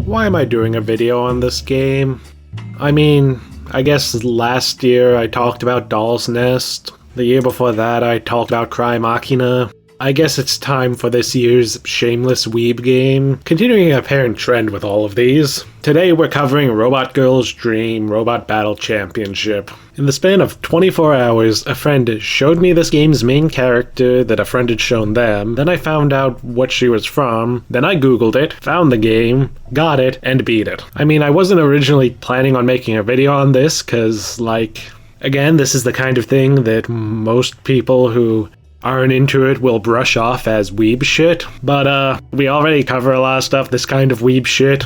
Why am I doing a video on this game? I mean, I guess last year I talked about Doll's Nest. The year before that I talked about Cry Machina. I guess it's time for this year's shameless weeb game, continuing an apparent trend with all of these. Today we're covering Robot Girl's Dream Robot Battle Championship. In the span of 24 hours, a friend showed me this game's main character that a friend had shown them, then I found out what she was from, then I googled it, found the game, got it, and beat it. I mean, I wasn't originally planning on making a video on this, cause again, this is the kind of thing that most people who aren't into it will brush off as weeb shit, but we already cover a lot of stuff this kind of weeb shit.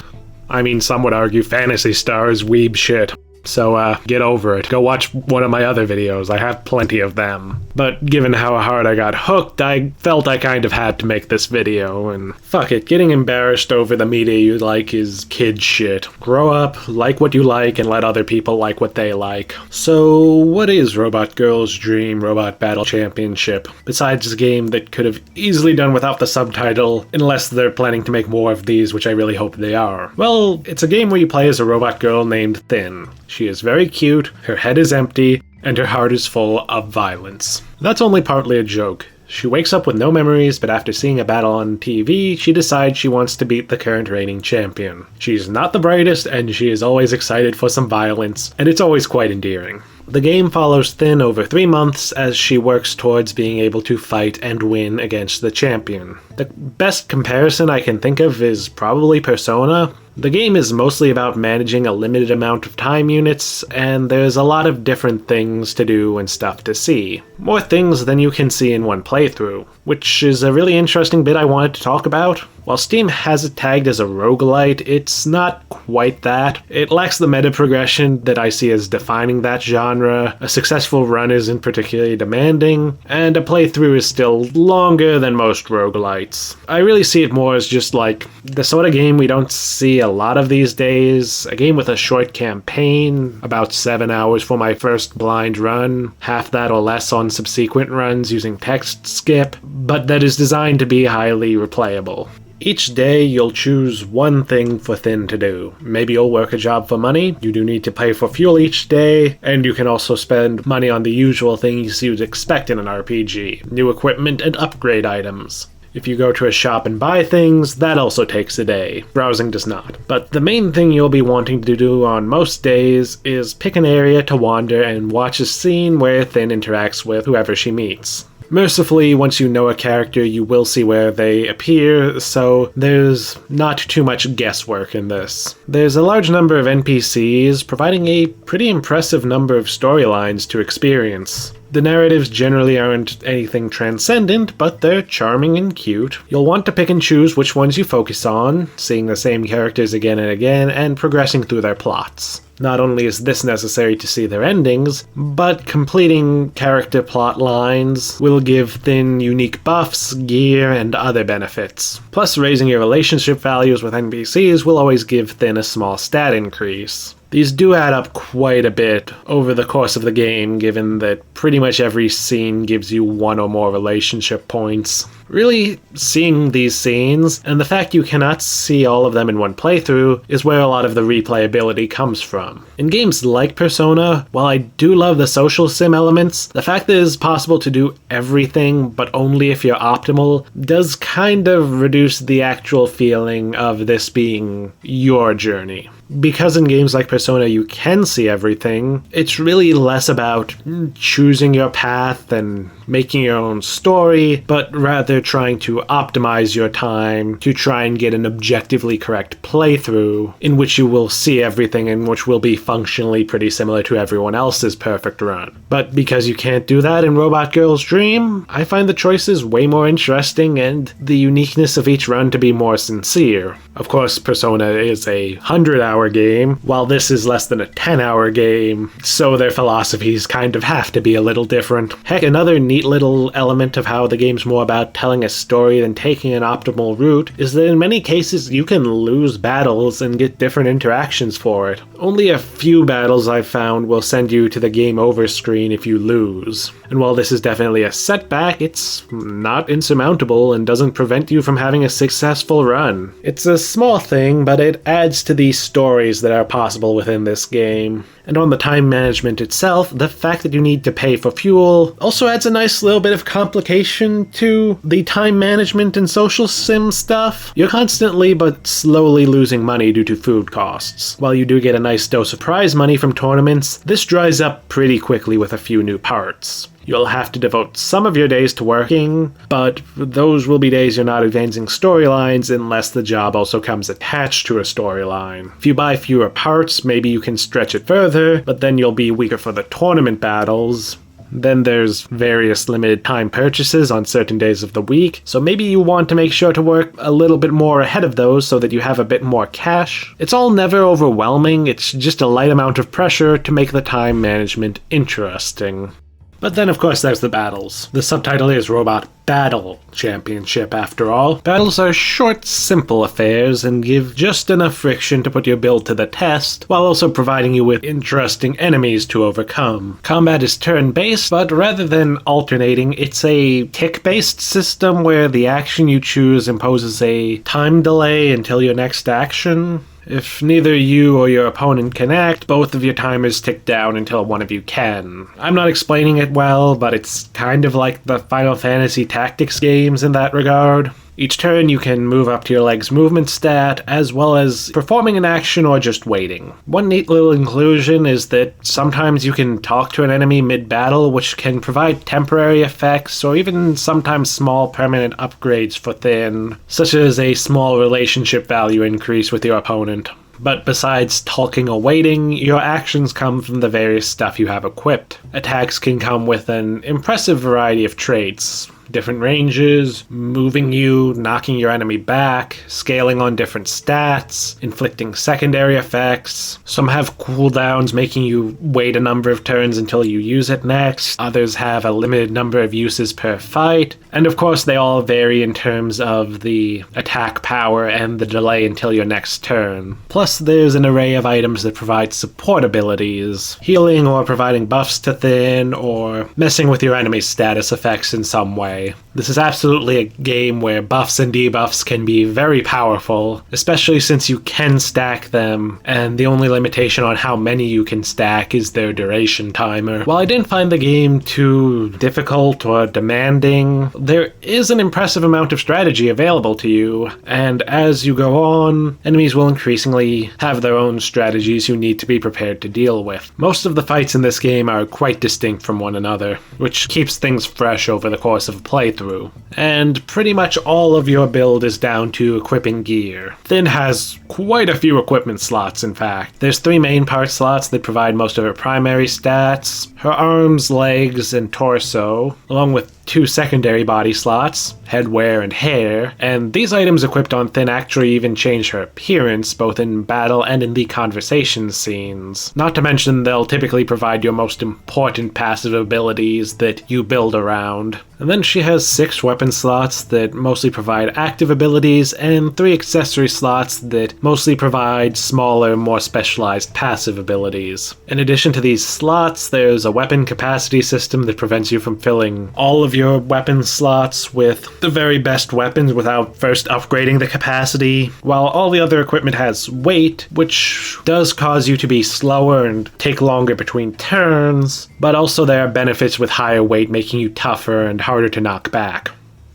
I mean, some would argue Phantasy Star is weeb shit. So get over it. Go watch one of my other videos. I have plenty of them. But given how hard I got hooked, I felt I kind of had to make this video, and fuck it, getting embarrassed over the media you like is kid shit. Grow up, like what you like, and let other people like what they like. So what is Robot Girl's Dream Robot Battle Championship, besides a game that could have easily done without the subtitle, unless they're planning to make more of these, which I really hope they are? Well, it's a game where you play as a robot girl named Thin. She is very cute, her head is empty, and her heart is full of violence. That's only partly a joke. She wakes up with no memories, but after seeing a battle on TV, she decides she wants to beat the current reigning champion. She's not the brightest, and she is always excited for some violence, and it's always quite endearing. The game follows Thin over 3 months as she works towards being able to fight and win against the champion. The best comparison I can think of is probably Persona. The game is mostly about managing a limited amount of time units, and there's a lot of different things to do and stuff to see. More things than you can see in one playthrough, which is a really interesting bit I wanted to talk about. While Steam has it tagged as a roguelite, it's not quite that. It lacks the meta progression that I see as defining that genre, a successful run isn't particularly demanding, and a playthrough is still longer than most roguelites. I really see it more as just the sort of game we don't see a lot of these days, a game with a short campaign, about 7 hours for my first blind run, half that or less on subsequent runs using text skip, but that is designed to be highly replayable. Each day you'll choose one thing for Thin to do. Maybe you'll work a job for money, you do need to pay for fuel each day, and you can also spend money on the usual things you'd expect in an RPG, new equipment and upgrade items. If you go to a shop and buy things, that also takes a day. Browsing does not. But the main thing you'll be wanting to do on most days is pick an area to wander and watch a scene where Thin interacts with whoever she meets. Mercifully, once you know a character, you will see where they appear, so there's not too much guesswork in this. There's a large number of NPCs, providing a pretty impressive number of storylines to experience. The narratives generally aren't anything transcendent, but they're charming and cute. You'll want to pick and choose which ones you focus on, seeing the same characters again and again, and progressing through their plots. Not only is this necessary to see their endings, but completing character plot lines will give Thin unique buffs, gear, and other benefits. Plus, raising your relationship values with NPCs will always give Thin a small stat increase. These do add up quite a bit over the course of the game, given that pretty much every scene gives you 1 or more relationship points. Really, seeing these scenes, and the fact you cannot see all of them in one playthrough, is where a lot of the replayability comes from. In games like Persona, while I do love the social sim elements, the fact that it is possible to do everything, but only if you're optimal, does kind of reduce the actual feeling of this being your journey. Because in games like Persona you can see everything, it's really less about choosing your path and making your own story, but rather trying to optimize your time to try and get an objectively correct playthrough in which you will see everything and which will be functionally pretty similar to everyone else's perfect run. But because you can't do that in Robot Girl's Dream, I find the choices way more interesting and the uniqueness of each run to be more sincere. Of course, Persona is a 100-hour game, while this is less than a 10-hour game, so their philosophies kind of have to be a little different. Heck, another neat little element of how the game's more about telling a story than taking an optimal route is that in many cases you can lose battles and get different interactions for it. Only a few battles I've found will send you to the game over screen if you lose. And while this is definitely a setback, it's not insurmountable and doesn't prevent you from having a successful run. It's a small thing, but it adds to the stories that are possible within this game. And on the time management itself, the fact that you need to pay for fuel also adds a nice little bit of complication to the time management and social sim stuff. You're constantly but slowly losing money due to food costs. While you do get a nice dose of prize money from tournaments, this dries up pretty quickly with a few new parts. You'll have to devote some of your days to working, but those will be days you're not advancing storylines unless the job also comes attached to a storyline. If you buy fewer parts, maybe you can stretch it further, but then you'll be weaker for the tournament battles. Then there's various limited time purchases on certain days of the week, so maybe you want to make sure to work a little bit more ahead of those so that you have a bit more cash. It's all never overwhelming, it's just a light amount of pressure to make the time management interesting. But then of course there's the battles. The subtitle is Robot Battle Championship after all. Battles are short, simple affairs and give just enough friction to put your build to the test, while also providing you with interesting enemies to overcome. Combat is turn-based, but rather than alternating, it's a tick-based system where the action you choose imposes a time delay until your next action. If neither you or your opponent can act, both of your timers tick down until one of you can. I'm not explaining it well, but it's kind of like the Final Fantasy Tactics games in that regard. Each turn you can move up to your leg's movement stat, as well as performing an action or just waiting. One neat little inclusion is that sometimes you can talk to an enemy mid-battle, which can provide temporary effects or even sometimes small permanent upgrades for Thin, such as a small relationship value increase with your opponent. But besides talking or waiting, your actions come from the various stuff you have equipped. Attacks can come with an impressive variety of traits. Different ranges, moving you, knocking your enemy back, scaling on different stats, inflicting secondary effects. Some have cooldowns making you wait a number of turns until you use it next. Others have a limited number of uses per fight. And of course they all vary in terms of the attack power and the delay until your next turn. Plus there's an array of items that provide support abilities, healing or providing buffs to Thin, or messing with your enemy's status effects in some way. This is absolutely a game where buffs and debuffs can be very powerful, especially since you can stack them, and the only limitation on how many you can stack is their duration timer. While I didn't find the game too difficult or demanding, there is an impressive amount of strategy available to you, and as you go on, enemies will increasingly have their own strategies you need to be prepared to deal with. Most of the fights in this game are quite distinct from one another, which keeps things fresh over the course of a playthrough. And pretty much all of your build is down to equipping gear. Thin has quite a few equipment slots, in fact. There's 3 main part slots that provide most of her primary stats, her arms, legs, and torso, along with 2 secondary body slots, headwear and hair, and these items equipped on Thin actually even change her appearance, both in battle and in the conversation scenes. Not to mention they'll typically provide your most important passive abilities that you build around. And then she has 6 weapon slots that mostly provide active abilities, and 3 accessory slots that mostly provide smaller, more specialized passive abilities. In addition to these slots, there's a weapon capacity system that prevents you from filling all of your weapon slots with the very best weapons without first upgrading the capacity, while all the other equipment has weight, which does cause you to be slower and take longer between turns, but also there are benefits with higher weight making you tougher and harder to knock back.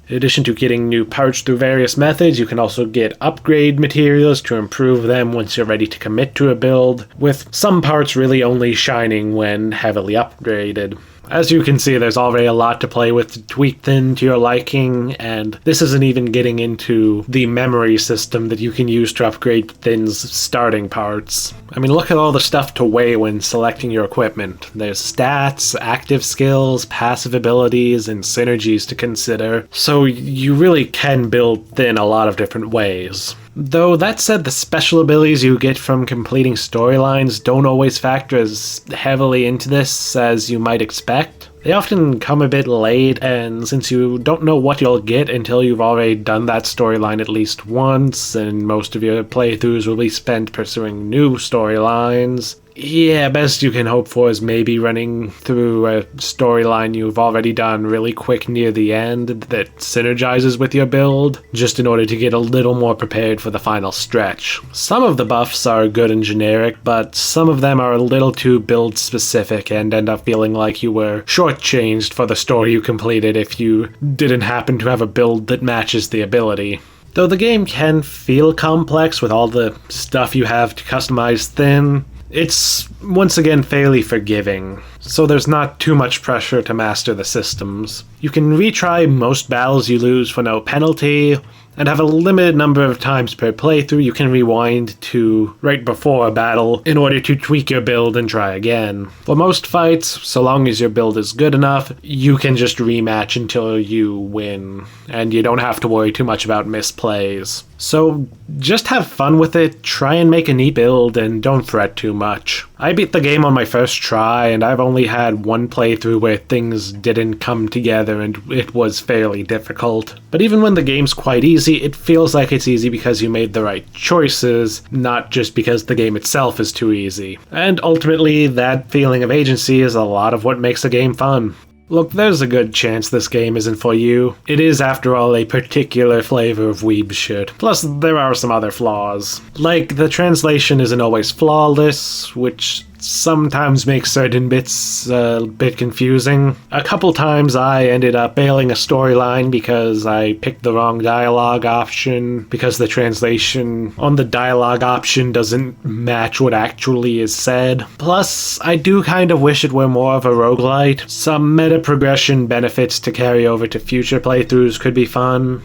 In addition to getting new parts through various methods, you can also get upgrade materials to improve them once you're ready to commit to a build, with some parts really only shining when heavily upgraded. As you can see, there's already a lot to play with to tweak Thin to your liking, and this isn't even getting into the memory system that you can use to upgrade Thin's starting parts. I mean, look at all the stuff to weigh when selecting your equipment. There's stats, active skills, passive abilities, and synergies to consider, so you really can build Thin a lot of different ways. Though that said, the special abilities you get from completing storylines don't always factor as heavily into this as you might expect. expect. They often come a bit late, and since you don't know what you'll get until you've already done that storyline at least once, and most of your playthroughs will be spent pursuing new storylines, yeah, best you can hope for is maybe running through a storyline you've already done really quick near the end that synergizes with your build, just in order to get a little more prepared for the final stretch. Some of the buffs are good and generic, but some of them are a little too build specific and end up feeling like you were shortchanged for the story you completed if you didn't happen to have a build that matches the ability. Though the game can feel complex with all the stuff you have to customize thin, it's once again fairly forgiving, so there's not too much pressure to master the systems. You can retry most battles you lose for no penalty, and have a limited number of times per playthrough you can rewind to right before a battle in order to tweak your build and try again. For most fights, so long as your build is good enough, you can just rematch until you win, and you don't have to worry too much about misplays. So just have fun with it, try and make a neat build, and don't fret too much. I beat the game on my first try, and I've only had one playthrough where things didn't come together and it was fairly difficult. But even when the game's quite easy, it feels like it's easy because you made the right choices, not just because the game itself is too easy. And ultimately, that feeling of agency is a lot of what makes a game fun. Look, there's a good chance this game isn't for you. It is, after all, a particular flavor of weeb shit. Plus, there are some other flaws. Like, the translation isn't always flawless, which sometimes makes certain bits a bit confusing. A couple times I ended up failing a storyline because I picked the wrong dialogue option, because the translation on the dialogue option doesn't match what actually is said. Plus, I do kind of wish it were more of a roguelite. Some meta progression benefits to carry over to future playthroughs could be fun.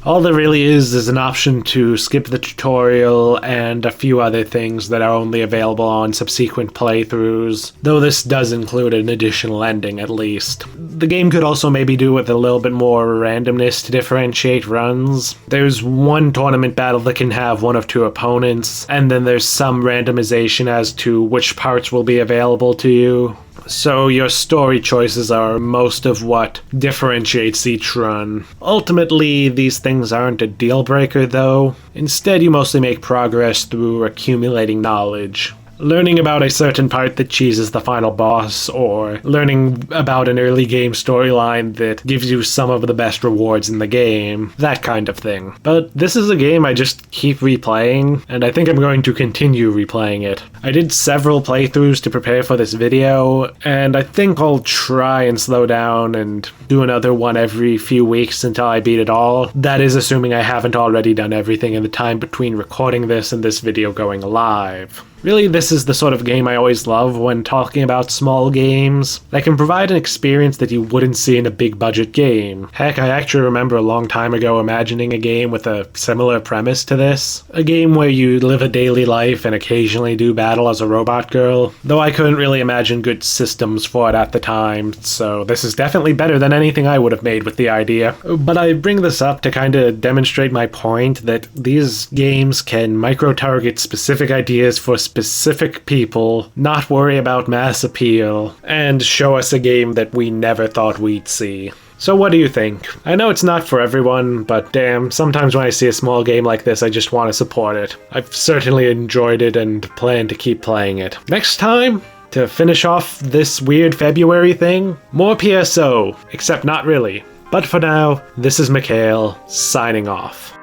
All there really is an option to skip the tutorial and a few other things that are only available on subsequent playthroughs, though this does include an additional ending at least. The game could also maybe do with a little bit more randomness to differentiate runs. There's one tournament battle that can have one of two opponents, and then there's some randomization as to which parts will be available to you. So your story choices are most of what differentiates each run. Ultimately, these things aren't a deal breaker though. Instead, you mostly make progress through accumulating knowledge. Learning about a certain part that cheeses the final boss, or learning about an early game storyline that gives you some of the best rewards in the game, that kind of thing. But this is a game I just keep replaying, and I think I'm going to continue replaying it. I did several playthroughs to prepare for this video, and I think I'll try and slow down and do another one every few weeks until I beat it all. That is assuming I haven't already done everything in the time between recording this and this video going live. Really, this is the sort of game I always love when talking about small games that can provide an experience that you wouldn't see in a big budget game. Heck, I actually remember a long time ago imagining a game with a similar premise to this. A game where you live a daily life and occasionally do battle as a robot girl, though I couldn't really imagine good systems for it at the time, so this is definitely better than anything I would have made with the idea. But I bring this up to kind of demonstrate my point that these games can micro-target specific ideas for specific people, not worry about mass appeal, and show us a game that we never thought we'd see. So what do you think? I know it's not for everyone, but damn, sometimes when I see a small game like this, I just want to support it. I've certainly enjoyed it and plan to keep playing it. Next time, to finish off this weird February thing, more PSO, except not really. But for now, this is Mikhail, signing off.